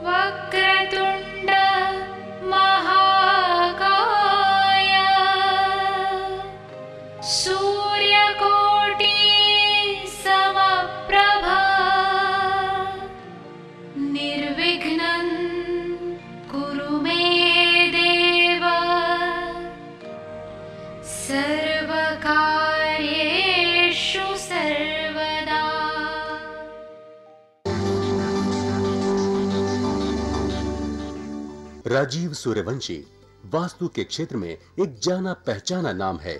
वक्रतुण्ड महाकाय सूर्यकोटि समप्रभा निर्विघ्नं कुरु मे देव सर्वकार्येषु सर्वदा। राजीव सूर्यवंशी वास्तु के क्षेत्र में एक जाना पहचाना नाम है।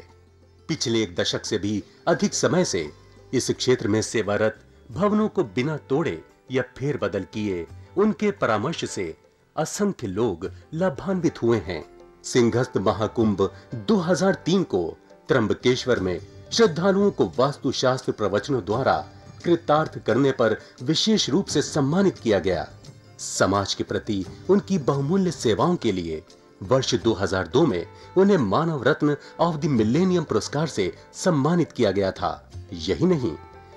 पिछले एक दशक से भी अधिक समय से इस क्षेत्र में सेवारत, भवनों को बिना तोड़े या फेरबदल किए उनके परामर्श से असंख्य लोग लाभान्वित हुए हैं। सिंहस्थ महाकुंभ 2003 को त्र्यंबकेश्वर में श्रद्धालुओं को वास्तुशास्त्र प्रवचनों द्वारा कृतार्थ करने पर विशेष रूप से सम्मानित किया गया। समाज के प्रति उनकी बहुमूल्य सेवाओं के लिए वर्ष 2002 में उन्हें मानव रत्न ऑफ द मिलेनियम पुरस्कार से सम्मानित किया गया था। यही नहीं,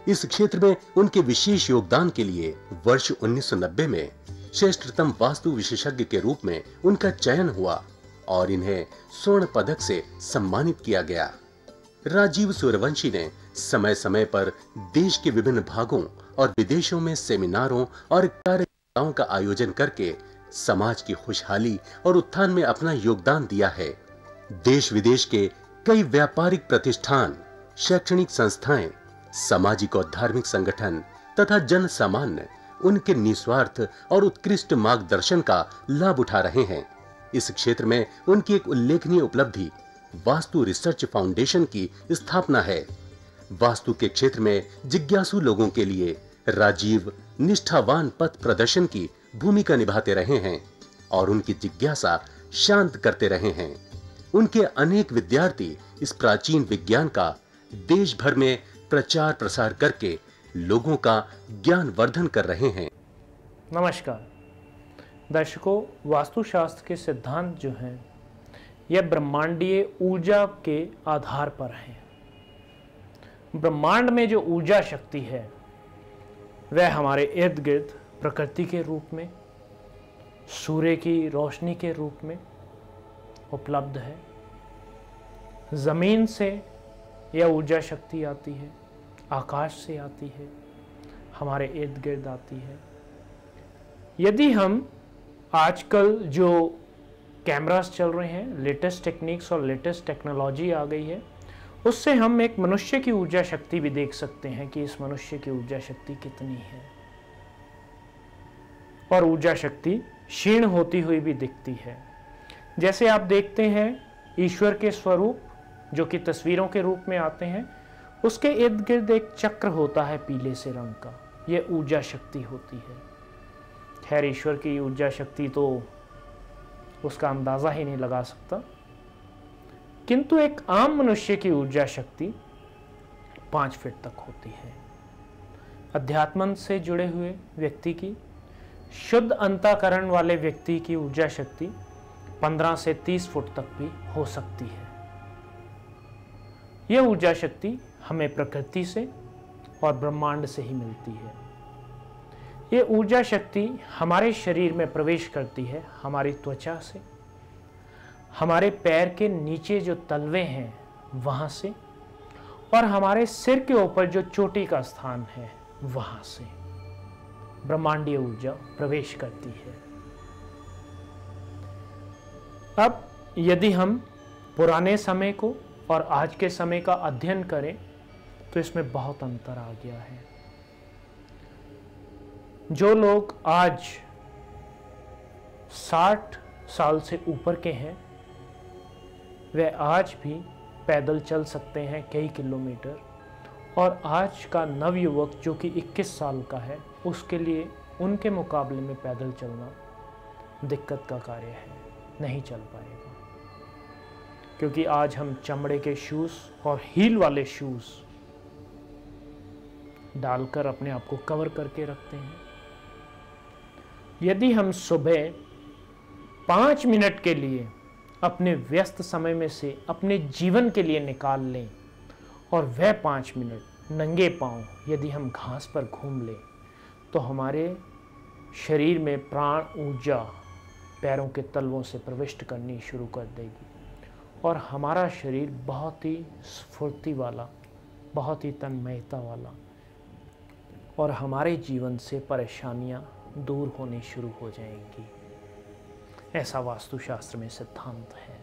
इस क्षेत्र में उनके विशेष योगदान के लिए वर्ष 1990 में श्रेष्ठतम वास्तु विशेषज्ञ के रूप में उनका चयन हुआ और इन्हें स्वर्ण पदक से सम्मानित किया गया। राजीव सूर्यवंशी ने समय समय पर देश के विभिन्न भागों और विदेशों में सेमिनारों और कार्यक्रमों का आयोजन करके समाज की खुशहाली और उत्थान में अपना योगदान दिया है। देश विदेश के कई व्यापारिक प्रतिष्ठान, शैक्षणिक संस्थाएं, सामाजिक और धार्मिक संगठन तथा जन सामान्य उनके निस्वार्थ और उत्कृष्ट मार्गदर्शन का लाभ उठा रहे हैं। इस क्षेत्र में उनकी एक उल्लेखनीय उपलब्धि वास्तु रिसर्च फाउंडेशन की स्थापना है। वास्तु के क्षेत्र में जिज्ञासु लोगों के लिए राजीव निष्ठावान पथ प्रदर्शन की भूमिका निभाते रहे हैं और उनकी जिज्ञासा शांत करते रहे हैं। उनके अनेक विद्यार्थी इस प्राचीन विज्ञान का देश भर में प्रचार प्रसार करके लोगों का ज्ञान वर्धन कर रहे हैं। नमस्कार दर्शकों, वास्तुशास्त्र के सिद्धांत जो हैं यह ब्रह्मांडीय ऊर्जा के आधार पर हैं। ब्रह्मांड में जो ऊर्जा शक्ति है वह हमारे इर्द गिर्द प्रकृति के रूप में, सूर्य की रोशनी के रूप में उपलब्ध है। जमीन से यह ऊर्जा शक्ति आती है, आकाश से आती है, हमारे इर्द गिर्द आती है। यदि हम आजकल जो कैमरास चल रहे हैं, लेटेस्ट टेक्निक्स और लेटेस्ट टेक्नोलॉजी आ गई है, उससे हम एक मनुष्य की ऊर्जा शक्ति भी देख सकते हैं कि इस मनुष्य की ऊर्जा शक्ति कितनी है। और ऊर्जा शक्ति क्षीण होती हुई भी दिखती है। जैसे आप देखते हैं ईश्वर के स्वरूप जो कि तस्वीरों के रूप में आते हैं, उसके इर्द गिर्द एक चक्र होता है पीले से रंग का, यह ऊर्जा शक्ति होती है। खैर, ईश्वर की ऊर्जा शक्ति तो उसका अंदाजा ही नहीं लगा सकता, किंतु एक आम मनुष्य की ऊर्जा शक्ति 5 फीट तक होती है। अध्यात्म से जुड़े हुए व्यक्ति की, शुद्ध अंतःकरण वाले व्यक्ति की ऊर्जा शक्ति 15 से 30 फुट तक भी हो सकती है। यह ऊर्जा शक्ति हमें प्रकृति से और ब्रह्मांड से ही मिलती है। यह ऊर्जा शक्ति हमारे शरीर में प्रवेश करती है हमारी त्वचा से, हमारे पैर के नीचे जो तलवे हैं वहां से, और हमारे सिर के ऊपर जो चोटी का स्थान है वहां से ब्रह्मांडीय ऊर्जा प्रवेश करती है। अब यदि हम पुराने समय को और आज के समय का अध्ययन करें तो इसमें बहुत अंतर आ गया है। जो लोग आज 60 साल से ऊपर के हैं वे आज भी पैदल चल सकते हैं कई किलोमीटर, और आज का नवयुवक जो कि 21 साल का है उसके लिए उनके मुकाबले में पैदल चलना दिक्कत का कार्य है, नहीं चल पाएगा। क्योंकि आज हम चमड़े के शूज़ और हील वाले शूज़ डालकर अपने आप को कवर करके रखते हैं। यदि हम सुबह 5 मिनट के लिए अपने व्यस्त समय में से अपने जीवन के लिए निकाल लें और वह 5 मिनट नंगे पांव यदि हम घास पर घूम लें तो हमारे शरीर में प्राण ऊर्जा पैरों के तलवों से प्रविष्ट करनी शुरू कर देगी और हमारा शरीर बहुत ही स्फूर्ति वाला, बहुत ही तन्मयता वाला और हमारे जीवन से परेशानियां दूर होनी शुरू हो जाएंगी। ऐसा वास्तुशास्त्र में सिद्धांत है।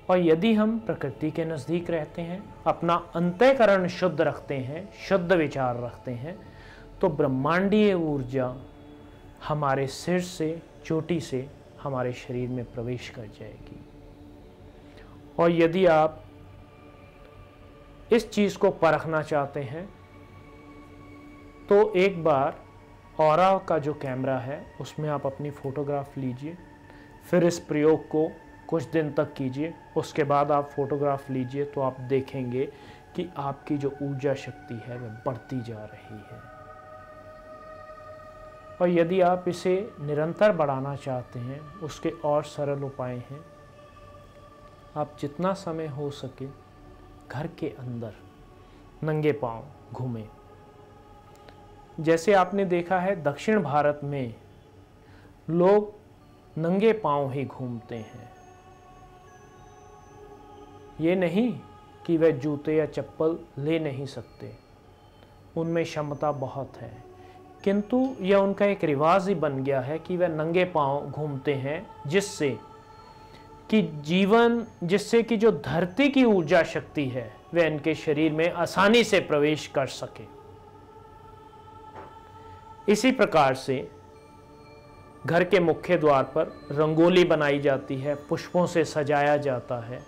और यदि हम प्रकृति के नज़दीक रहते हैं, अपना अंतःकरण शुद्ध रखते हैं, शुद्ध विचार रखते हैं, तो ब्रह्मांडीय ऊर्जा हमारे सिर से, चोटी से हमारे शरीर में प्रवेश कर जाएगी। और यदि आप इस चीज़ को परखना चाहते हैं तो एक बार ऑरा का जो कैमरा है उसमें आप अपनी फ़ोटोग्राफ लीजिए, फिर इस प्रयोग को कुछ दिन तक कीजिए, उसके बाद आप फ़ोटोग्राफ लीजिए तो आप देखेंगे कि आपकी जो ऊर्जा शक्ति है वह बढ़ती जा रही है। और यदि आप इसे निरंतर बढ़ाना चाहते हैं, उसके और सरल उपाय हैं। आप जितना समय हो सके घर के अंदर नंगे पांव घूमें। जैसे आपने देखा है दक्षिण भारत में लोग नंगे पांव ही घूमते हैं। ये नहीं कि वह जूते या चप्पल ले नहीं सकते, उनमें क्षमता बहुत है, किंतु यह उनका एक रिवाज ही बन गया है कि वह नंगे पांव घूमते हैं, जिससे कि जो धरती की ऊर्जा शक्ति है वह इनके शरीर में आसानी से प्रवेश कर सके। इसी प्रकार से घर के मुख्य द्वार पर रंगोली बनाई जाती है, पुष्पों से सजाया जाता है,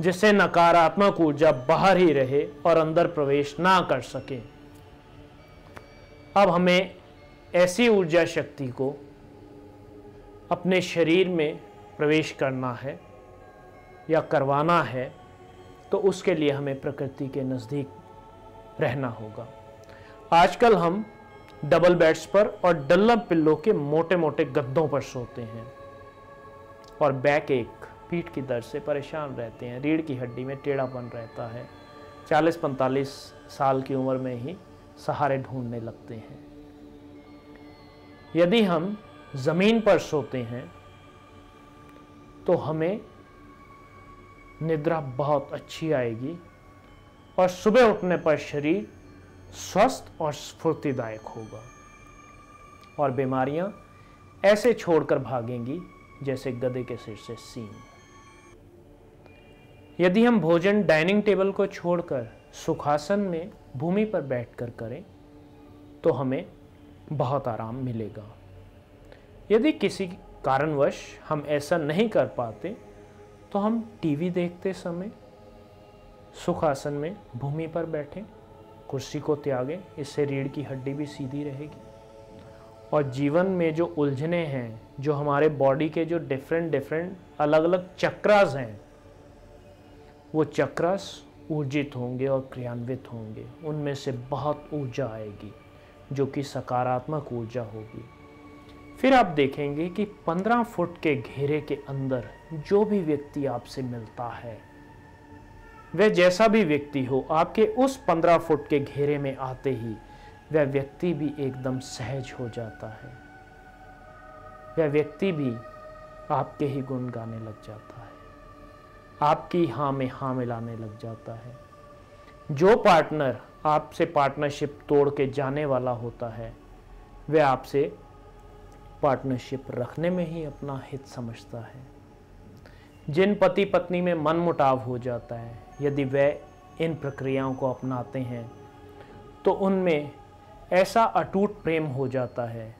जिससे नकारात्मक ऊर्जा बाहर ही रहे और अंदर प्रवेश ना कर सके। अब हमें ऐसी ऊर्जा शक्ति को अपने शरीर में प्रवेश करना है या करवाना है, तो उसके लिए हमें प्रकृति के नज़दीक रहना होगा। आजकल हम डबल बेड्स पर और डल्लप पिल्लो के मोटे मोटे गद्दों पर सोते हैं और बैक एक, पीठ की दर्द से परेशान रहते हैं, रीढ़ की हड्डी में टेढ़ापन रहता है, 40-45 साल की उम्र में ही सहारे ढूंढने लगते हैं। यदि हम ज़मीन पर सोते हैं तो हमें निद्रा बहुत अच्छी आएगी और सुबह उठने पर शरीर स्वस्थ और स्फूर्तिदायक होगा और बीमारियां ऐसे छोड़कर भागेंगी जैसे गधे के सिर से सींग। यदि हम भोजन डाइनिंग टेबल को छोड़कर सुखासन में भूमि पर बैठकर करें तो हमें बहुत आराम मिलेगा। यदि किसी कारणवश हम ऐसा नहीं कर पाते तो हम टीवी देखते समय सुखासन में भूमि पर बैठें, कुर्सी को त्यागें, इससे रीढ़ की हड्डी भी सीधी रहेगी। और जीवन में जो उलझने हैं, जो हमारे बॉडी के जो डिफरेंट अलग अलग चक्रास हैं, वो चक्रास ऊर्जित होंगे और क्रियान्वित होंगे। उनमें से बहुत ऊर्जा आएगी जो कि सकारात्मक ऊर्जा होगी। फिर आप देखेंगे कि 15 फुट के घेरे के अंदर जो भी व्यक्ति आपसे मिलता है, वह जैसा भी व्यक्ति हो, आपके उस 15 फुट के घेरे में आते ही वह व्यक्ति भी एकदम सहज हो जाता है। वह व्यक्ति भी आपके ही गुण गाने लग जाता है, आपकी हाँ में हाँ मिलाने लग जाता है। जो पार्टनर आपसे पार्टनरशिप तोड़ के जाने वाला होता है, वह आपसे पार्टनरशिप रखने में ही अपना हित समझता है। जिन पति पत्नी में मनमुटाव हो जाता है, यदि वह इन प्रक्रियाओं को अपनाते हैं तो उनमें ऐसा अटूट प्रेम हो जाता है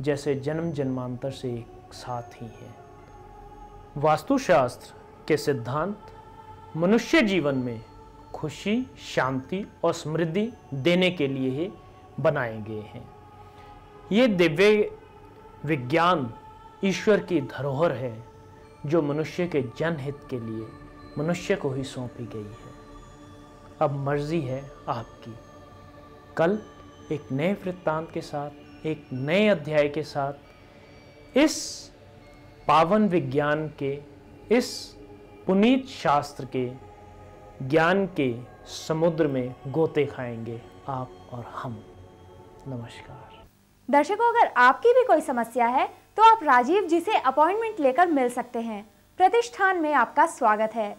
जैसे जन्म जन्मांतर से एक साथ ही है। वास्तुशास्त्र के सिद्धांत मनुष्य जीवन में खुशी, शांति और समृद्धि देने के लिए ही बनाए गए हैं। ये दिव्य विज्ञान ईश्वर की धरोहर है जो मनुष्य के जनहित के लिए मनुष्य को ही सौंपी गई है। अब मर्जी है आपकी। कल एक नए वृत्तांत के साथ, एक नए अध्याय के साथ इस पावन विज्ञान के, इस पुनीत शास्त्र के ज्ञान के समुद्र में गोते खाएंगे आप और हम। नमस्कार। दर्शकों, अगर आपकी भी कोई समस्या है तो आप राजीव जी से अपॉइंटमेंट लेकर मिल सकते हैं। प्रतिष्ठान में आपका स्वागत है।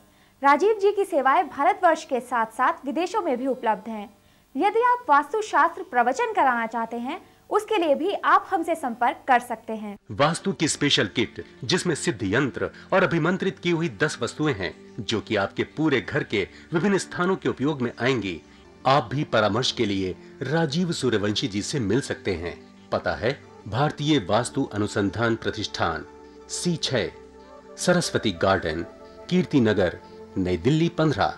राजीव जी की सेवाएं भारतवर्ष के साथ साथ विदेशों में भी उपलब्ध हैं। यदि आप वास्तुशास्त्र प्रवचन कराना चाहते हैं, उसके लिए भी आप हमसे संपर्क कर सकते हैं। वास्तु की स्पेशल किट जिसमें सिद्ध यंत्र और अभिमंत्रित की हुई 10 वस्तुएं हैं जो कि आपके पूरे घर के विभिन्न स्थानों के उपयोग में आएंगी। आप भी परामर्श के लिए राजीव सूर्यवंशी जी से मिल सकते हैं। पता है भारतीय वास्तु अनुसंधान प्रतिष्ठान, C6, सरस्वती गार्डन, कीर्ति नगर, नई दिल्ली 15।